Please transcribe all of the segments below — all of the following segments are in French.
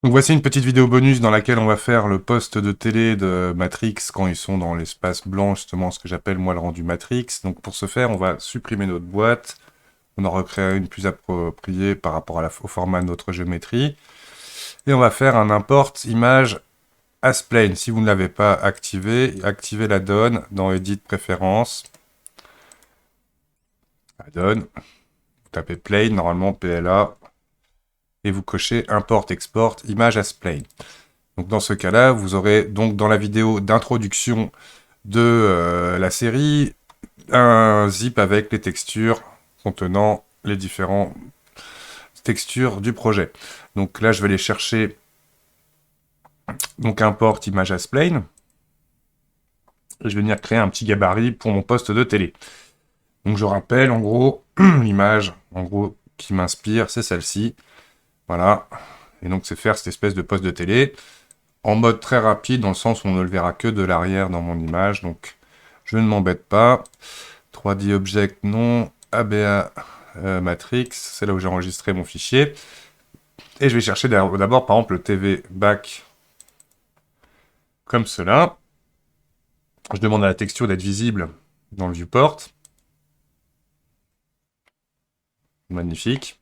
Donc voici une petite vidéo bonus dans laquelle on va faire le poste de télé de Matrix quand ils sont dans l'espace blanc, justement ce que j'appelle moi le rendu Matrix. Donc pour ce faire, on va supprimer notre boîte, on en recréera une plus appropriée par rapport au format de notre géométrie. Et on va faire un import image as plane. Si vous ne l'avez pas activé, activez la donne dans Edit Préférences. La donne, vous tapez plane, normalement PLA, et vous cochez import export image as plane. Donc dans ce cas-là, vous aurez donc dans la vidéo d'introduction de la série un zip avec les textures contenant les différentes textures du projet. Donc là, je vais les chercher. Donc import image as plane. Et je vais venir créer un petit gabarit pour mon poste de télé. Donc je rappelle, en gros, l'image en gros qui m'inspire, c'est celle-ci. Voilà. Et donc c'est faire cette espèce de poste de télé en mode très rapide, dans le sens où on ne le verra que de l'arrière dans mon image. Donc je ne m'embête pas. 3D Object, non. ABA Matrix, c'est là où j'ai enregistré mon fichier. Et je vais chercher d'abord, par exemple, le TV back comme cela. Je demande à la texture d'être visible dans le viewport. Magnifique.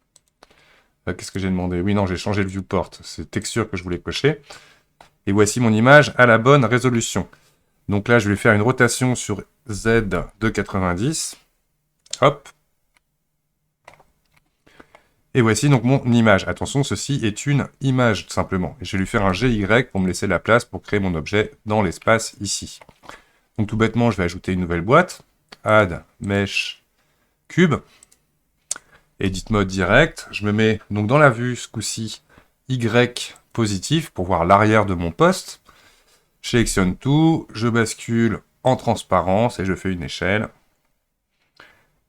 Qu'est-ce que j'ai demandé? Oui, non, j'ai changé le viewport. C'est texture que je voulais cocher. Et voici mon image à la bonne résolution. Donc là, je vais faire une rotation sur Z de 90. Hop. Et voici donc mon image. Attention, ceci est une image, tout simplement. Et je vais lui faire un GY pour me laisser la place pour créer mon objet dans l'espace ici. Donc tout bêtement, je vais ajouter une nouvelle boîte. Add Mesh Cube. Edit Mode direct. Je me mets donc dans la vue, ce coup-ci, Y positif pour voir l'arrière de mon poste. Je sélectionne tout. Je bascule en transparence et je fais une échelle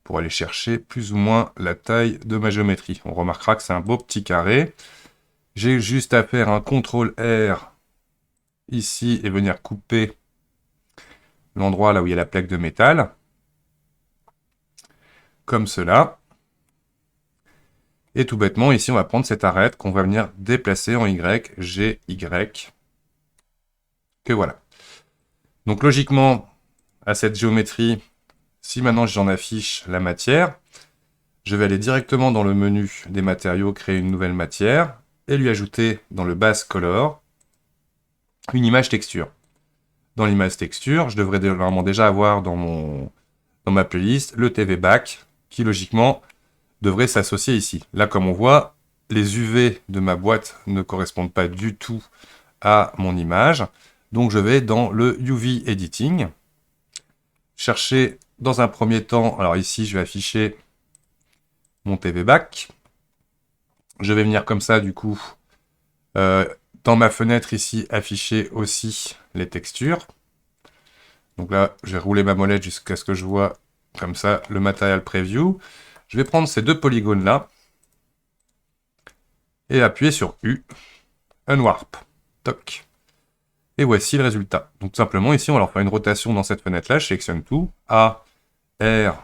pour aller chercher plus ou moins la taille de ma géométrie. On remarquera que c'est un beau petit carré. J'ai juste à faire un CTRL-R ici et venir couper l'endroit là où il y a la plaque de métal. Comme cela. Et tout bêtement, ici, on va prendre cette arête qu'on va venir déplacer en Y, G, Y. Que voilà. Donc logiquement, à cette géométrie, si maintenant j'en affiche la matière, je vais aller directement dans le menu des matériaux, créer une nouvelle matière, et lui ajouter dans le base color une image texture. Dans l'image texture, je devrais normalement déjà avoir dans ma playlist le TV back, qui logiquement devrait s'associer ici. Là, comme on voit, les UV de ma boîte ne correspondent pas du tout à mon image. Donc je vais dans le UV Editing, chercher dans un premier temps, alors ici je vais afficher mon TV back. Je vais venir comme ça du coup, dans ma fenêtre ici, afficher aussi les textures. Donc là, je vais rouler ma molette jusqu'à ce que je vois comme ça le Material Preview. Je vais prendre ces deux polygones là et appuyer sur U, Unwarp. Toc. Et voici le résultat. Donc tout simplement, ici, on va leur faire une rotation dans cette fenêtre-là. Je sélectionne tout. A, R,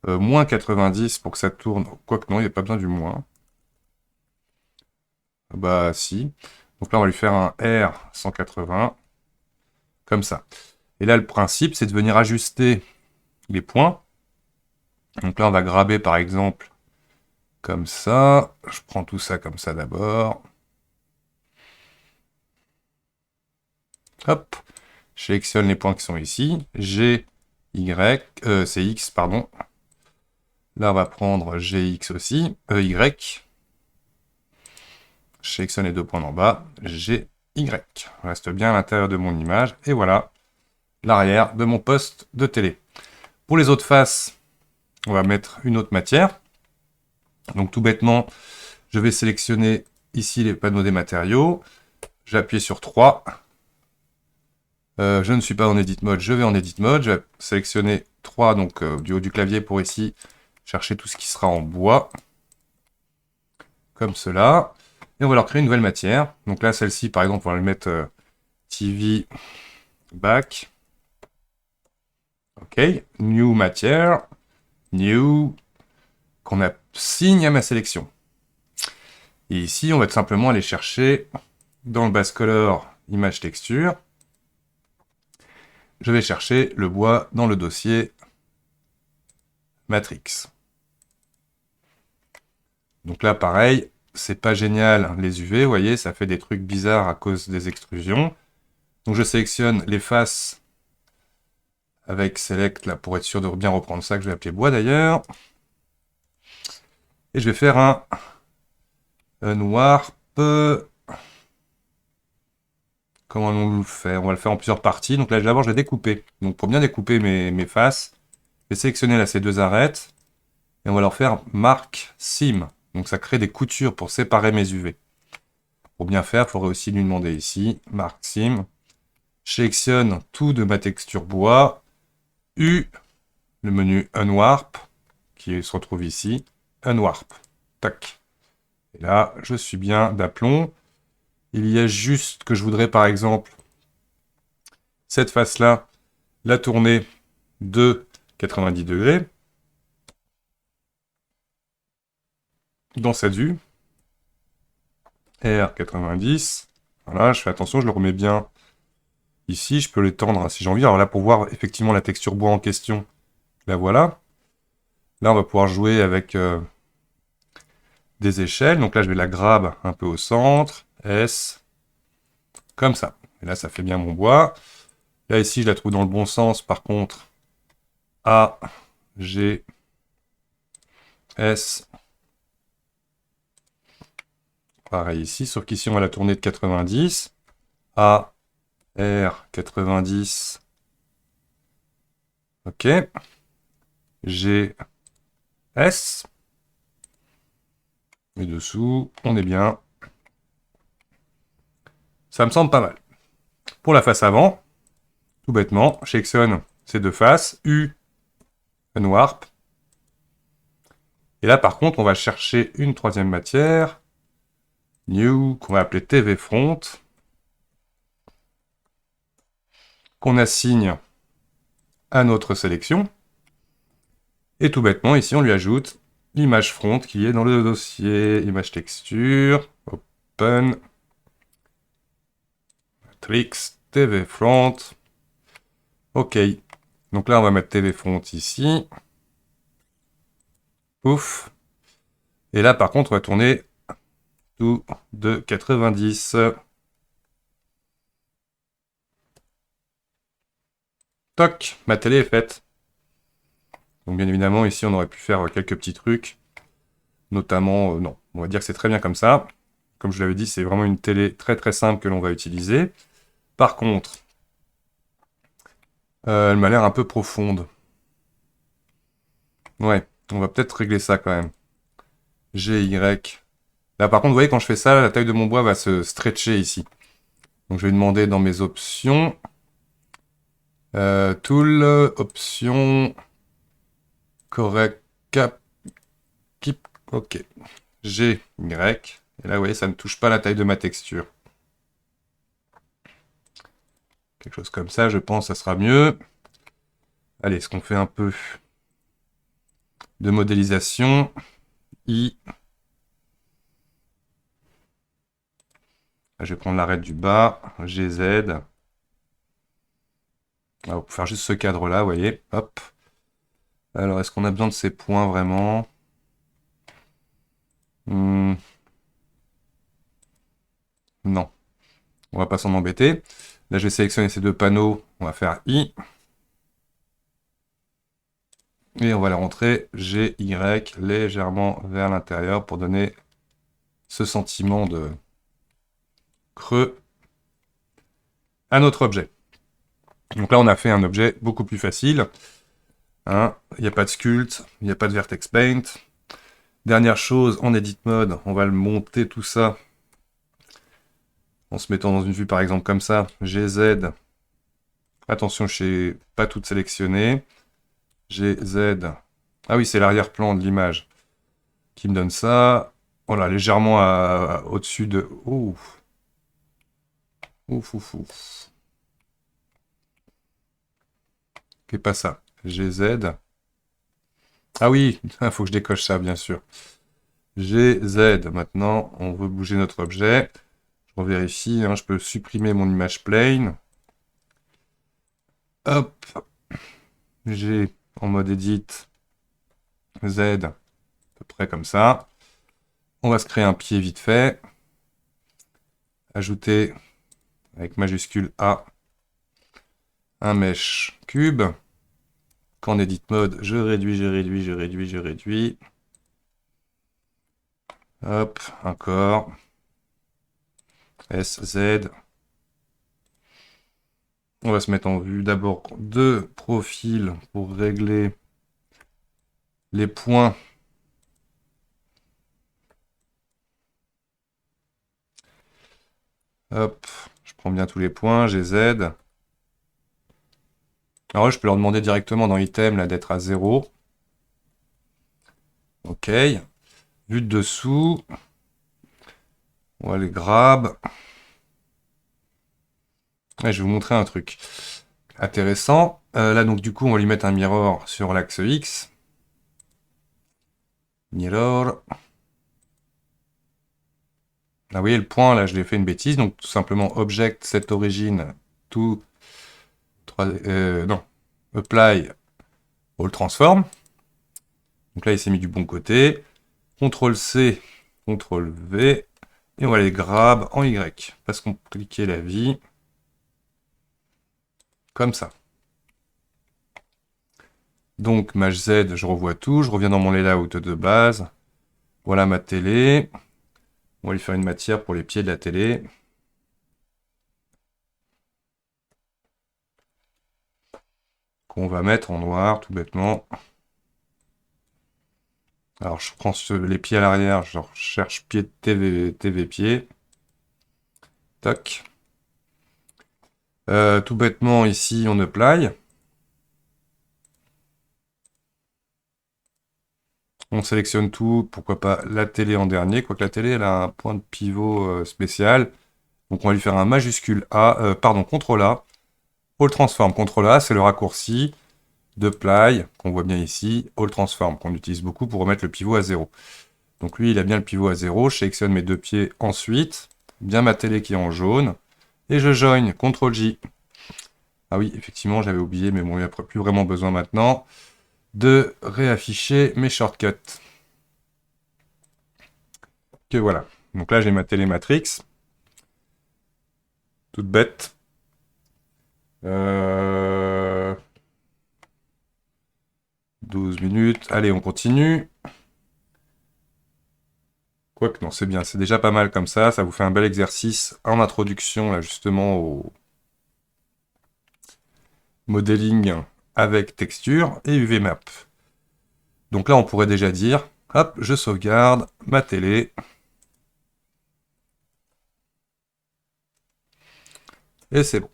moins 90 pour que ça tourne. Quoique non, il n'y a pas besoin du moins. Bah si. Donc là, on va lui faire un R 180. Comme ça. Et là, le principe, c'est de venir ajuster les points. Donc là, on va graber, par exemple, comme ça. Je prends tout ça comme ça d'abord. Hop. Je sélectionne les points qui sont ici. G, Y, c'est X, pardon. Là, on va prendre GX aussi, Y. Je sélectionne les deux points d'en bas, GY. On reste bien à l'intérieur de mon image. Et voilà l'arrière de mon poste de télé. Pour les autres faces, on va mettre une autre matière. Donc tout bêtement, je vais sélectionner ici les panneaux des matériaux. J'appuie sur 3. Je ne suis pas en Edit Mode, je vais en Edit Mode. Je vais sélectionner 3 donc, du haut du clavier pour ici chercher tout ce qui sera en bois. Comme cela. Et on va leur créer une nouvelle matière. Donc là, celle-ci, par exemple, on va lui mettre TV back. OK. New matière. New. Qu'on assigne à ma sélection. Et ici, on va tout simplement aller chercher dans le base color image texture. Je vais chercher le bois dans le dossier Matrix. Donc là, pareil, c'est pas génial les UV, vous voyez, ça fait des trucs bizarres à cause des extrusions. Donc je sélectionne les faces avec Select là pour être sûr de bien reprendre ça que je vais appeler bois d'ailleurs. Et je vais faire un warp. Comment on le fait? On va le faire en plusieurs parties. Donc là, d'abord, je vais découper. Donc pour bien découper mes faces, je vais sélectionner là ces deux arêtes. Et on va leur faire Mark Sim. Donc ça crée des coutures pour séparer mes UV. Pour bien faire, il faudrait aussi lui demander ici, Mark Sim. Je sélectionne tout de ma texture bois. U, le menu Unwarp, qui se retrouve ici. Unwarp. Tac. Et là, je suis bien d'aplomb. Il y a juste que je voudrais, par exemple, cette face-là, la tourner de 90 degrés. Dans cette vue. R90. Voilà, je fais attention, je le remets bien ici. Je peux l'étendre si j'ai envie. Alors là, pour voir effectivement la texture bois en question, la voilà. Là, on va pouvoir jouer avec des échelles. Donc là, je vais la grab un peu au centre. S. Comme ça. Et là, ça fait bien mon bois. Là, ici, je la trouve dans le bon sens. Par contre, A, G, S. Pareil ici, sauf qu'ici, on va la tourner de 90. A, R, 90. Ok. G, S. Et dessous, on est bien. Ça me semble pas mal. Pour la face avant, tout bêtement, je sélectionne ces deux faces, U, Unwarp. Et là, par contre, on va chercher une troisième matière, New, qu'on va appeler TV Front, qu'on assigne à notre sélection. Et tout bêtement, ici, on lui ajoute l'image front qui est dans le dossier image texture, Open, Matrix, TV Front. Ok. Donc là, on va mettre TV Front ici. Ouf. Et là, par contre, on va tourner tout de 90. Toc, ma télé est faite. Donc bien évidemment, ici, on aurait pu faire quelques petits trucs. Notamment, non, on va dire que c'est très bien comme ça. Comme je l'avais dit, c'est vraiment une télé très très simple que l'on va utiliser. Par contre, elle m'a l'air un peu profonde. Ouais, on va peut-être régler ça quand même. G, Y. Là, par contre, vous voyez, quand je fais ça, la taille de mon bois va se stretcher ici. Donc je vais demander dans mes options. Tool, option, correct, cap, keep, ok. G, Y. Et là, vous voyez, ça ne touche pas la taille de ma texture. Quelque chose comme ça, je pense, ça sera mieux. Allez, est-ce qu'on fait un peu de modélisation? I. Je vais prendre l'arête du bas. GZ. On va faire juste ce cadre-là, vous voyez. Hop. Alors, est-ce qu'on a besoin de ces points vraiment? Non. On va pas s'en embêter. Là, je vais sélectionner ces deux panneaux. On va faire I. Et on va les rentrer G, Y légèrement vers l'intérieur pour donner ce sentiment de creux à notre objet. Donc là, on a fait un objet beaucoup plus facile. Hein, il n'y a pas de sculpt, il n'y a pas de vertex paint. Dernière chose, en edit mode, on va le monter tout ça en se mettant dans une vue par exemple comme ça. GZ. Attention, je n'ai pas tout sélectionné. GZ. Ah oui, c'est l'arrière-plan de l'image qui me donne ça. Voilà, légèrement au-dessus de... Ouf. Ouf, ouf, ouf. C'est pas ça. GZ. Ah oui, il faut que je décoche ça, bien sûr. G, Z. Maintenant, on veut bouger notre objet. Je revérifie, hein, je peux supprimer mon image plane. Hop. G en mode edit. Z, à peu près comme ça. On va se créer un pied vite fait. Ajouter avec majuscule A un mesh cube. Qu'en edit mode, je réduis, je réduis, je réduis, je réduis. Hop, encore. S, Z. On va se mettre en vue d'abord de profil pour régler les points. Hop, je prends bien tous les points, GZ. Alors là, je peux leur demander directement dans item là d'être à 0. Ok. Vue de dessous. On va les grab. Ouais, je vais vous montrer un truc intéressant. Là, donc, du coup, on va lui mettre un mirror sur l'axe X. Mirror. Là, vous voyez le point, là, je l'ai fait une bêtise. Donc, tout simplement, object, set origin, tout. Non. Apply, all transform. Donc là, il s'est mis du bon côté. CTRL-C, CTRL-V. Et on va les grab en Y. Parce qu'on peut cliquer la vie. Comme ça. Donc, Maj Z, je revois tout. Je reviens dans mon layout de base. Voilà ma télé. On va lui faire une matière pour les pieds de la télé. Qu'on va mettre en noir, tout bêtement. Alors, je prends les pieds à l'arrière. Je cherche pied de TV pied. Toc. Tout bêtement, ici, on apply. On sélectionne tout, pourquoi pas la télé en dernier, quoique la télé, elle a un point de pivot spécial. Donc on va lui faire un majuscule A, pardon, CTRL A. All Transform, CTRL A, c'est le raccourci de Ply, qu'on voit bien ici, All Transform, qu'on utilise beaucoup pour remettre le pivot à 0. Donc lui, il a bien le pivot à 0, je sélectionne mes deux pieds ensuite, bien ma télé qui est en jaune, et je join, CTRL J. Ah oui, effectivement, j'avais oublié, mais bon, il n'y a plus vraiment besoin maintenant de réafficher mes shortcuts. Que voilà. Donc là, j'ai ma télématrix. Toute bête. 12 minutes. Allez, on continue. Quoique, non, c'est bien. C'est déjà pas mal comme ça. Ça vous fait un bel exercice en introduction, là, justement, au modeling avec texture et UVMap. Donc là, on pourrait déjà dire, hop, je sauvegarde ma télé. Et c'est bon.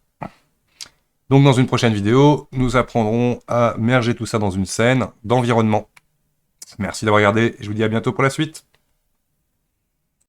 Donc dans une prochaine vidéo, nous apprendrons à merger tout ça dans une scène d'environnement. Merci d'avoir regardé et je vous dis à bientôt pour la suite.